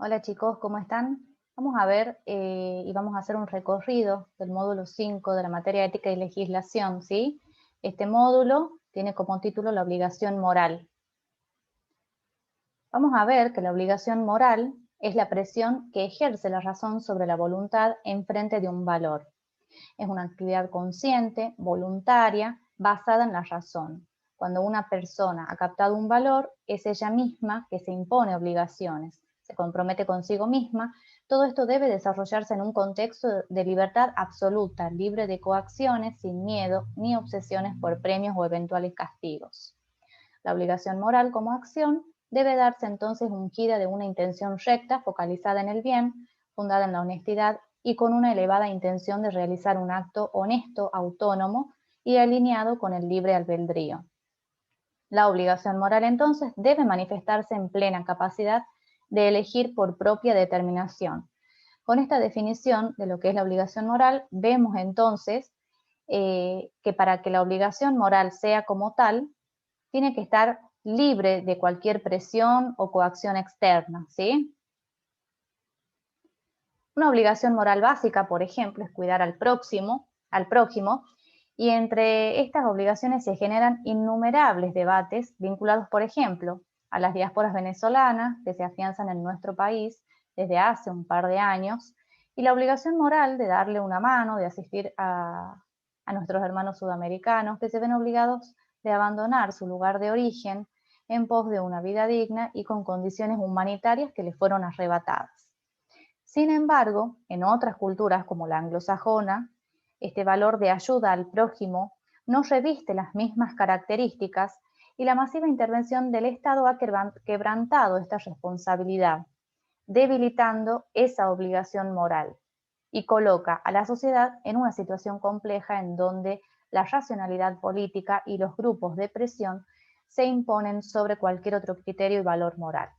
Hola chicos, ¿cómo están? Vamos a ver y vamos a hacer un recorrido del módulo 5 de la materia ética y legislación, ¿sí? Este módulo tiene como título la obligación moral. Vamos a ver que la obligación moral es la presión que ejerce la razón sobre la voluntad en frente de un valor. Es una actividad consciente, voluntaria, basada en la razón. Cuando una persona ha captado un valor, es ella misma que se impone obligaciones, se compromete consigo misma. Todo esto debe desarrollarse en un contexto de libertad absoluta, libre de coacciones, sin miedo ni obsesiones por premios o eventuales castigos. La obligación moral como acción debe darse entonces ungida de una intención recta, focalizada en el bien, fundada en la honestidad y con una elevada intención de realizar un acto honesto, autónomo y alineado con el libre albedrío. La obligación moral entonces debe manifestarse en plena capacidad de elegir por propia determinación. Con esta definición de lo que es la obligación moral, vemos entonces que para que la obligación moral sea como tal, tiene que estar libre de cualquier presión o coacción externa, ¿sí? Una obligación moral básica, por ejemplo, es cuidar al prójimo, y entre estas obligaciones se generan innumerables debates vinculados, por ejemplo, a las diásporas venezolanas que se afianzan en nuestro país desde hace un par de años, y la obligación moral de darle una mano, de asistir a nuestros hermanos sudamericanos que se ven obligados de abandonar su lugar de origen en pos de una vida digna y con condiciones humanitarias que les fueron arrebatadas. Sin embargo, en otras culturas como la anglosajona, este valor de ayuda al prójimo no reviste las mismas características y la masiva intervención del Estado ha quebrantado esta responsabilidad, debilitando esa obligación moral y coloca a la sociedad en una situación compleja en donde la racionalidad política y los grupos de presión se imponen sobre cualquier otro criterio y valor moral.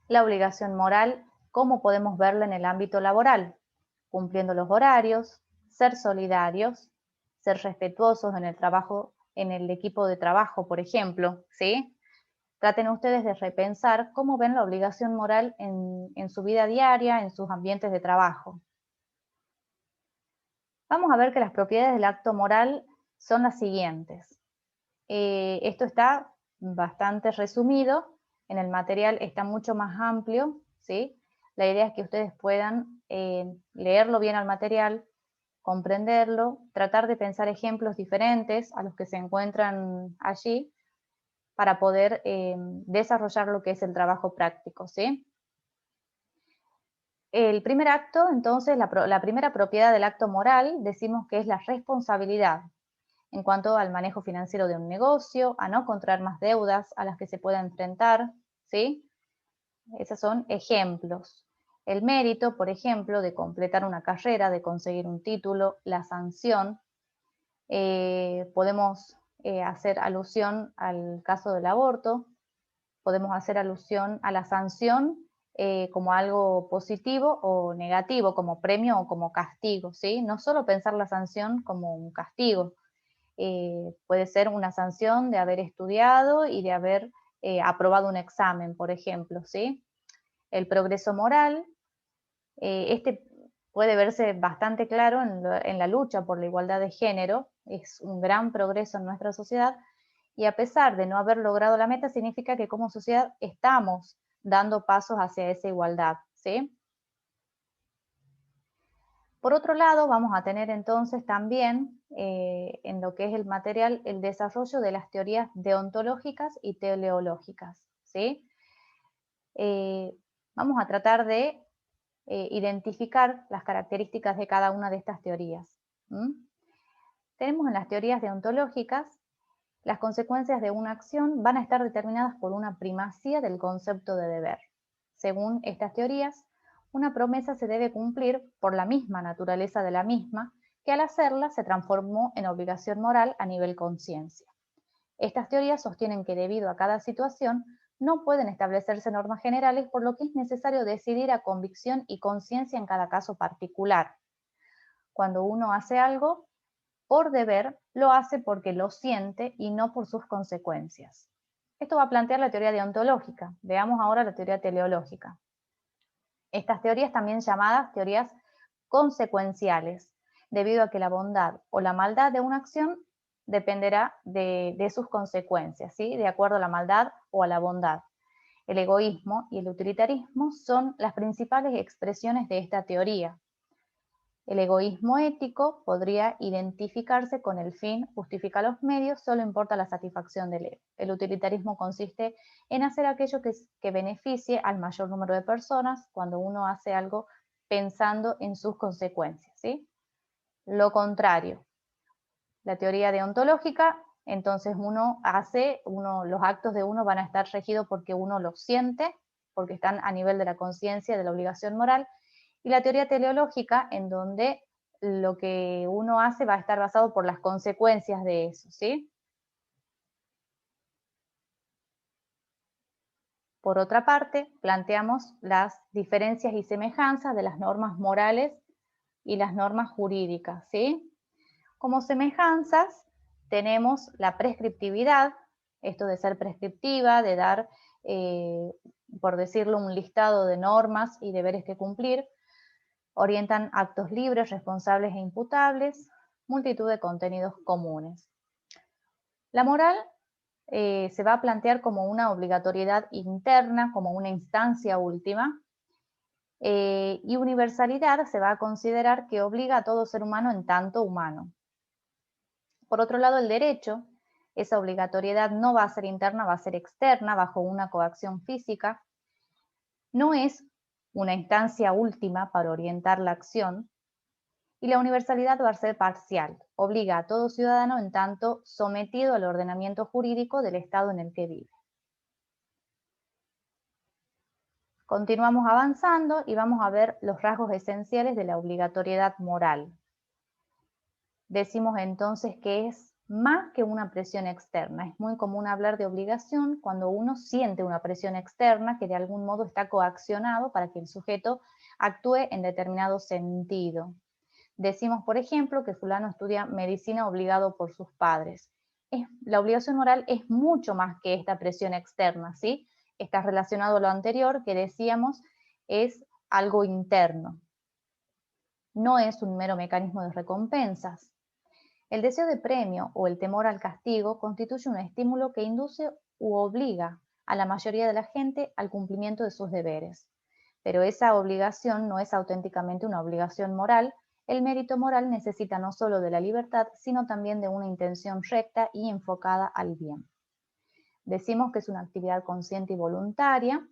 La obligación moral, ¿cómo podemos verla en el ámbito laboral? Cumpliendo los horarios, ser solidarios, ser respetuosos en el trabajo, en el equipo de trabajo, por ejemplo, ¿sí? Traten ustedes de repensar cómo ven la obligación moral en su vida diaria, en sus ambientes de trabajo. Vamos a ver que las propiedades del acto moral son las siguientes. Esto está bastante resumido, en el material está mucho más amplio, ¿sí? La idea es que ustedes puedan leerlo bien al material, comprenderlo, tratar de pensar ejemplos diferentes a los que se encuentran allí para poder desarrollar lo que es el trabajo práctico, ¿sí? El primer acto, entonces, la primera propiedad del acto moral, decimos que es la responsabilidad en cuanto al manejo financiero de un negocio, a no contraer más deudas a las que se pueda enfrentar, ¿sí? Esos son ejemplos. El mérito, por ejemplo, de completar una carrera, de conseguir un título, la sanción. Podemos hacer alusión al caso del aborto, podemos hacer alusión a la sanción como algo positivo o negativo, como premio o como castigo, ¿sí? No solo pensar la sanción como un castigo, puede ser una sanción de haber estudiado y de haber aprobado un examen, por ejemplo, ¿sí? El progreso moral, este puede verse bastante claro en la lucha por la igualdad de género, es un gran progreso en nuestra sociedad y a pesar de no haber logrado la meta, significa que como sociedad estamos dando pasos hacia esa igualdad, ¿sí? Por otro lado, vamos a tener entonces también en lo que es el material el desarrollo de las teorías deontológicas y teleológicas, ¿sí? Eh, Vamos a tratar de identificar las características de cada una de estas teorías. ¿M? Tenemos en las teorías deontológicas, las consecuencias de una acción van a estar determinadas por una primacía del concepto de deber. Según estas teorías, una promesa se debe cumplir por la misma naturaleza de la misma, que al hacerla se transformó en obligación moral a nivel conciencia. Estas teorías sostienen que debido a cada situación no pueden establecerse normas generales, por lo que es necesario decidir a convicción y conciencia en cada caso particular. Cuando uno hace algo, por deber, lo hace porque lo siente y no por sus consecuencias. Esto va a plantear la teoría deontológica. Veamos ahora la teoría teleológica. Estas teorías, también llamadas teorías consecuenciales, debido a que la bondad o la maldad de una acción dependerá de sus consecuencias, ¿sí? De acuerdo a la maldad o a la bondad. El egoísmo y el utilitarismo son las principales expresiones de esta teoría. El egoísmo ético podría identificarse con el fin justifica los medios, solo importa la satisfacción del ego. El utilitarismo consiste en hacer aquello que beneficie al mayor número de personas cuando uno hace algo pensando en sus consecuencias, ¿sí? Lo contrario, la teoría deontológica, entonces los actos de uno van a estar regidos porque uno los siente, porque están a nivel de la conciencia, de la obligación moral, y la teoría teleológica, en donde lo que uno hace va a estar basado por las consecuencias de eso, ¿sí? Por otra parte, planteamos las diferencias y semejanzas de las normas morales y las normas jurídicas, ¿sí? Como semejanzas tenemos la prescriptividad, esto de ser prescriptiva, de dar, por decirlo, un listado de normas y deberes que cumplir. Orientan actos libres, responsables e imputables, multitud de contenidos comunes. La moral se va a plantear como una obligatoriedad interna, como una instancia última, y universalidad se va a considerar que obliga a todo ser humano en tanto humano. Por otro lado, el derecho, esa obligatoriedad no va a ser interna, va a ser externa, bajo una coacción física. No es una instancia última para orientar la acción, y la universalidad va a ser parcial, obliga a todo ciudadano en tanto sometido al ordenamiento jurídico del Estado en el que vive. Continuamos avanzando y vamos a ver los rasgos esenciales de la obligatoriedad moral. Decimos entonces que es más que una presión externa. Es muy común hablar de obligación cuando uno siente una presión externa que de algún modo está coaccionado para que el sujeto actúe en determinado sentido. Decimos, por ejemplo, que fulano estudia medicina obligado por sus padres. La obligación moral es mucho más que esta presión externa, ¿sí? Está relacionado a lo anterior que decíamos, es algo interno. No es un mero mecanismo de recompensas. El deseo de premio o el temor al castigo constituye un estímulo que induce u obliga a la mayoría de la gente al cumplimiento de sus deberes. Pero esa obligación no es auténticamente una obligación moral. El mérito moral necesita no solo de la libertad, sino también de una intención recta y enfocada al bien. Decimos que es una actividad consciente y voluntaria.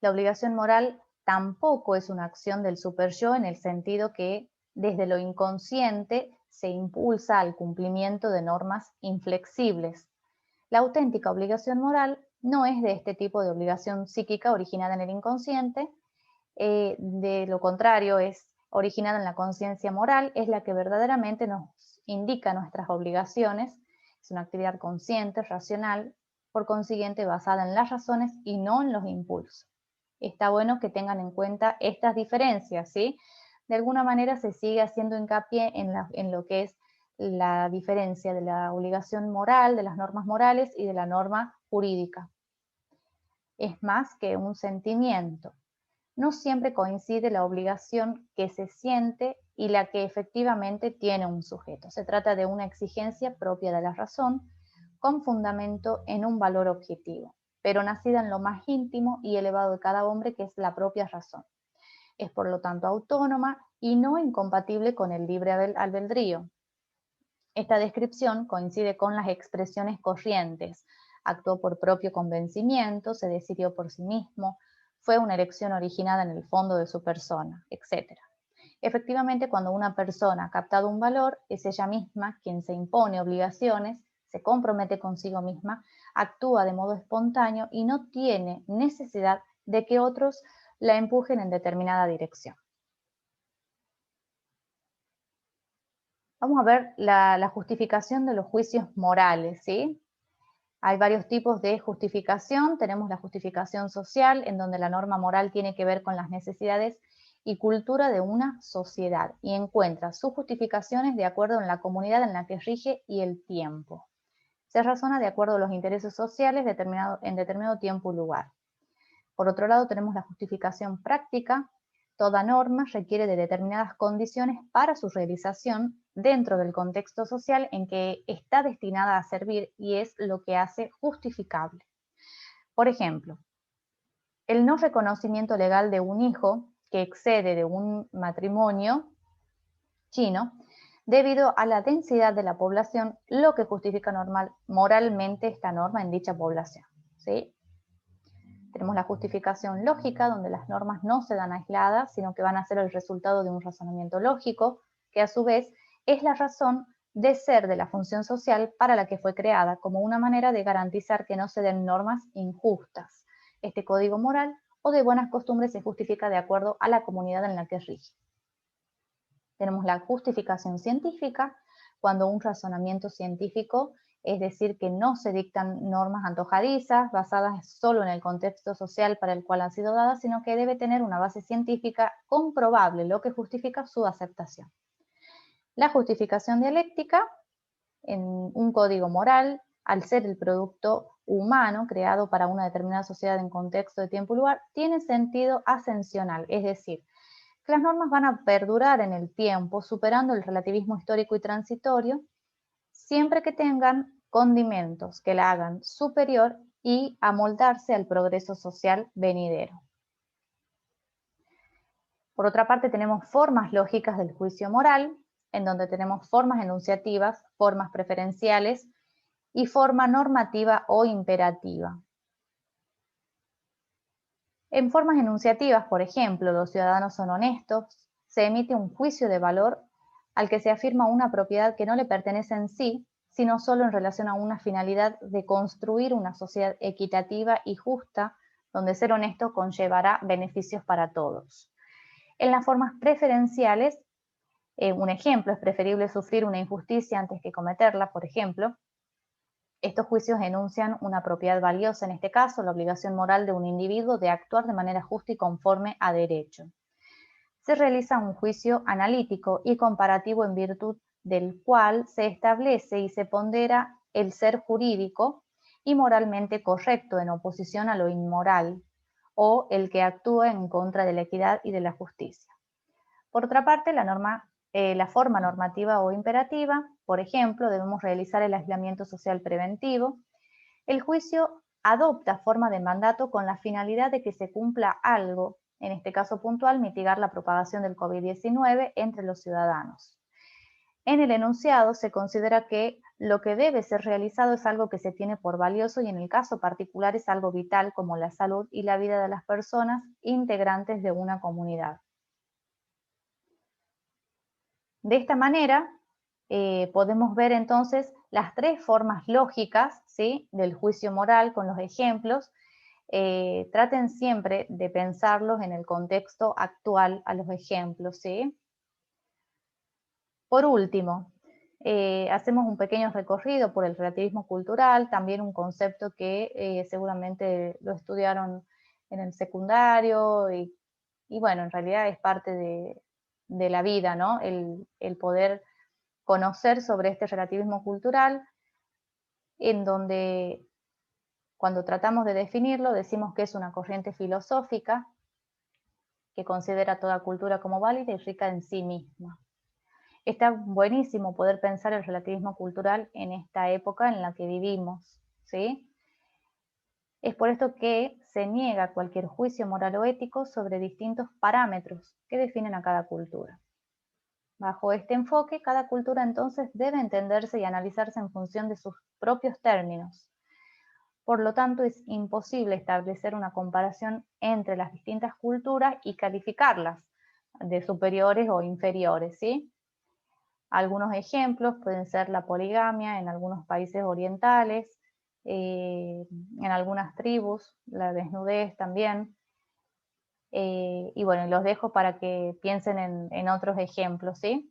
La obligación moral tampoco es una acción del superyo en el sentido que desde lo inconsciente se impulsa al cumplimiento de normas inflexibles. La auténtica obligación moral no es de este tipo de obligación psíquica originada en el inconsciente, de lo contrario es originada en la conciencia moral, es la que verdaderamente nos indica nuestras obligaciones, es una actividad consciente, racional, por consiguiente basada en las razones y no en los impulsos. Está bueno que tengan en cuenta estas diferencias, ¿sí? De alguna manera se sigue haciendo hincapié en lo que es la diferencia de la obligación moral, de las normas morales y de la norma jurídica. Es más que un sentimiento. No siempre coincide la obligación que se siente y la que efectivamente tiene un sujeto. Se trata de una exigencia propia de la razón, con fundamento en un valor objetivo, pero nacida en lo más íntimo y elevado de cada hombre, que es la propia razón. Es por lo tanto autónoma y no incompatible con el libre albedrío. Esta descripción coincide con las expresiones corrientes. Actuó por propio convencimiento, se decidió por sí mismo, fue una elección originada en el fondo de su persona, etc. Efectivamente, cuando una persona ha captado un valor, es ella misma quien se impone obligaciones, se compromete consigo misma, actúa de modo espontáneo y no tiene necesidad de que otros la empujen en determinada dirección. Vamos a ver la justificación de los juicios morales, ¿sí? Hay varios tipos de justificación. Tenemos la justificación social, en donde la norma moral tiene que ver con las necesidades y cultura de una sociedad y encuentra sus justificaciones de acuerdo en la comunidad en la que rige y el tiempo. Se razona de acuerdo a los intereses sociales en determinado tiempo y lugar. Por otro lado, tenemos la justificación práctica. Toda norma requiere de determinadas condiciones para su realización dentro del contexto social en que está destinada a servir y es lo que hace justificable. Por ejemplo, el no reconocimiento legal de un hijo que excede de un matrimonio chino debido a la densidad de la población, lo que justifica moralmente esta norma en dicha población, ¿sí? Tenemos la justificación lógica, donde las normas no se dan aisladas, sino que van a ser el resultado de un razonamiento lógico, que a su vez es la razón de ser de la función social para la que fue creada, como una manera de garantizar que no se den normas injustas. Este código moral o de buenas costumbres se justifica de acuerdo a la comunidad en la que rige. Tenemos la justificación científica, cuando un razonamiento científico, es decir, que no se dictan normas antojadizas basadas solo en el contexto social para el cual han sido dadas, sino que debe tener una base científica comprobable, lo que justifica su aceptación. La justificación dialéctica, en un código moral, al ser el producto humano creado para una determinada sociedad en contexto de tiempo y lugar, tiene sentido ascensional, es decir, que las normas van a perdurar en el tiempo, superando el relativismo histórico y transitorio, siempre que tengan condimentos que la hagan superior y amoldarse al progreso social venidero. Por otra parte, tenemos formas lógicas del juicio moral, en donde tenemos formas enunciativas, formas preferenciales y forma normativa o imperativa. En formas enunciativas, por ejemplo, los ciudadanos son honestos, se emite un juicio de valor al que se afirma una propiedad que no le pertenece en sí, sino solo en relación a una finalidad de construir una sociedad equitativa y justa, donde ser honesto conllevará beneficios para todos. En las formas preferenciales, un ejemplo, es preferible sufrir una injusticia antes que cometerla, por ejemplo. Estos juicios enuncian una propiedad valiosa, en este caso, la obligación moral de un individuo de actuar de manera justa y conforme a derecho. Se realiza un juicio analítico y comparativo en virtud del cual se establece y se pondera el ser jurídico y moralmente correcto en oposición a lo inmoral o el que actúa en contra de la equidad y de la justicia. Por otra parte, la forma normativa o imperativa, por ejemplo, debemos realizar el aislamiento social preventivo. El juicio adopta forma de mandato con la finalidad de que se cumpla algo, en este caso puntual, mitigar la propagación del COVID-19 entre los ciudadanos. En el enunciado se considera que lo que debe ser realizado es algo que se tiene por valioso y en el caso particular es algo vital como la salud y la vida de las personas integrantes de una comunidad. De esta manera, podemos ver entonces las tres formas lógicas, ¿sí?, del juicio moral con los ejemplos. Traten siempre de pensarlos en el contexto actual a los ejemplos, ¿sí? Por último, hacemos un pequeño recorrido por el relativismo cultural, también un concepto que seguramente lo estudiaron en el secundario y bueno, en realidad es parte de la vida, ¿no? El poder conocer sobre este relativismo cultural, en donde cuando tratamos de definirlo decimos que es una corriente filosófica que considera toda cultura como válida y rica en sí misma. Está buenísimo poder pensar el relativismo cultural en esta época en la que vivimos, ¿sí? Es por esto que se niega cualquier juicio moral o ético sobre distintos parámetros que definen a cada cultura. Bajo este enfoque, cada cultura entonces debe entenderse y analizarse en función de sus propios términos. Por lo tanto, es imposible establecer una comparación entre las distintas culturas y calificarlas de superiores o inferiores, ¿sí? Algunos ejemplos pueden ser la poligamia en algunos países orientales, en algunas tribus, la desnudez también. Y bueno, los dejo para que piensen en otros ejemplos, ¿sí?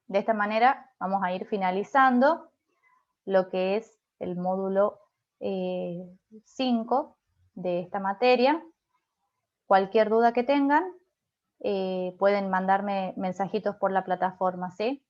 De esta manera vamos a ir finalizando lo que es el módulo 5 de esta materia. Cualquier duda que tengan, pueden mandarme mensajitos por la plataforma, ¿sí?